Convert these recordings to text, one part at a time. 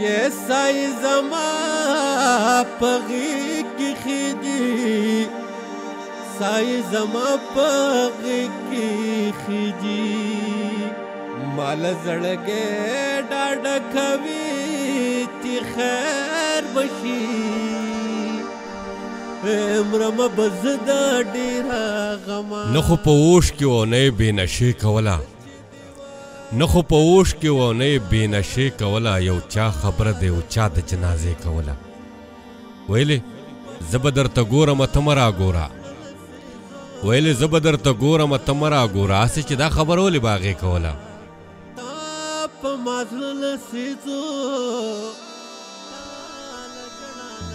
ये साई زما پغی کی خیجی साई زما پغی کی خیجی مال زړګې ډاډ کوي چې خیر بشي امرم بزد ډیرا غما نه خو په اوښ کې و نه بې نشې کوله نه خو په اوښ کې و نه بې نشې کوله یو چا خبره دی او چا د جنازې کوله ویلې زه به درته ګورم ته مه راګوره ویلې زه به درته ګورم ته مه راګوره هسې چې دا خبره ولې به هغې کوله په مازله لسیزو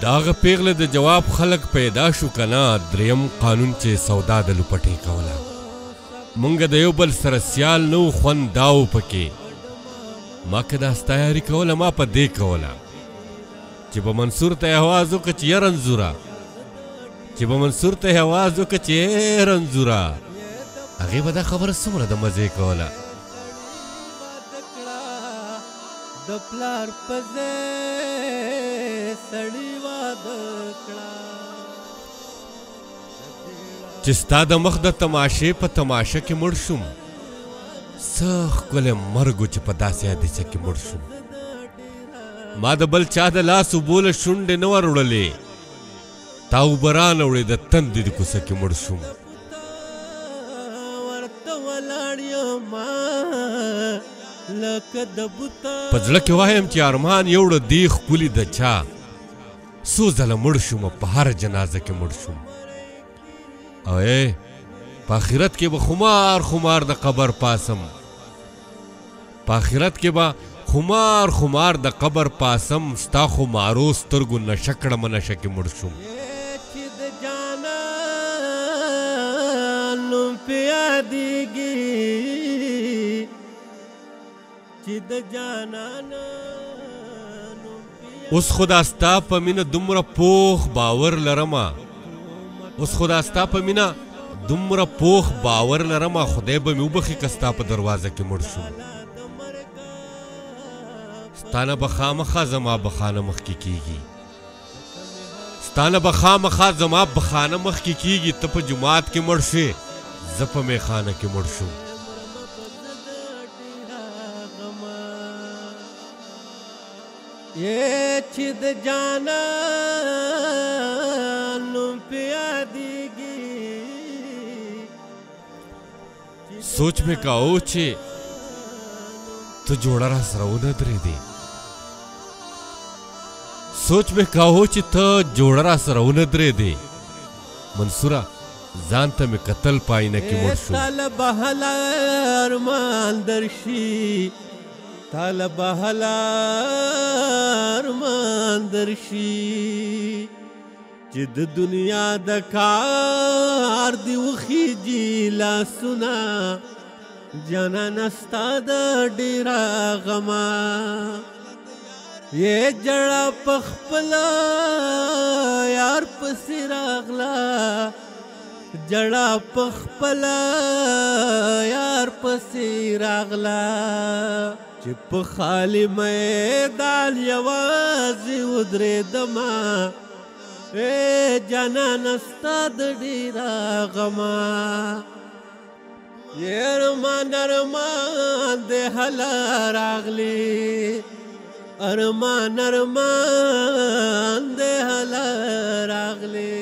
داغه پیغله د جواب خلق پیدا شو کنه دریم قانون چې سودا د لوپټې کوله مونږ د یو بل سره سیال نو خوند داو پکې ما که دا ستایاري کوله ما په دې کوله چې به منصور ته یې اواز وکړه چې یه رنځوره چې به منصور ته یې اواز وکړه چې یې رنځوره هغې به دا خبره څومره د مزې کوله د پلار په ځای سړي واده کړه چې ستا د مخ د تماشې په تماشه کې مړ شوم څه ښکلی مرګ و چې په داسې حادثه کې مړ شوم ما د بل چا د لاس اوبوله شونډې نه ور وړلې تا اوبه رانوړې د تندې د کوڅه کې مړ شوم ورته ولاړ یم لکه د بوته په زړه کې وایم چې ارمان یوړه دی ښکلي د چا څو ځله مړ شوم په هره جنازه کې مړ شوم او په آخرت کې به خمار خمار د قبر پاسم په آخرت کې به خمار خمار د قبر پاسم ستا خمارو سترګو نشه کړمه نشه کې مړ شوم چې د جانان نوم پې یادېږي چې د جانان اوس خو دا ستا په مینه دومره پوخ باور لرمه اوس خو دا ستا په مینه دومره پوخ باور لرمه خدای به مې وبخي که ستا په دروازه کې مړ شوم ستا نه به خامخا زما بخانه مخکې کېږي ستا نه به خامخا زما بخانه مخکې کېږي ته په جومات کې مړ شې زه په میخانه کې مړ شوم یہ چې د جانان نوم پې یادېږي سوچ مې کاوه چې ته جوړه را سره ونه درېدې سوچ مې کاوه چې ته جوړه را سره ونه درېدې منصوره ځان ته مې کتل په آینه کې مړ شوم تاله به هله ارمان درشي تاله به هله ارمان درشي چې د دنیا د کار دې وخیږي لاسونه جانانه ستا د ډېره غمه یې جړه په خپله یار پسې راغله جړه په خپله یار پسې راغله چې په خالي میدان یوازې ودرېدمه جانانه ستا د ډېره غمه ارمان ارمان د هله راغلی ارمان ارمان د هله راغلی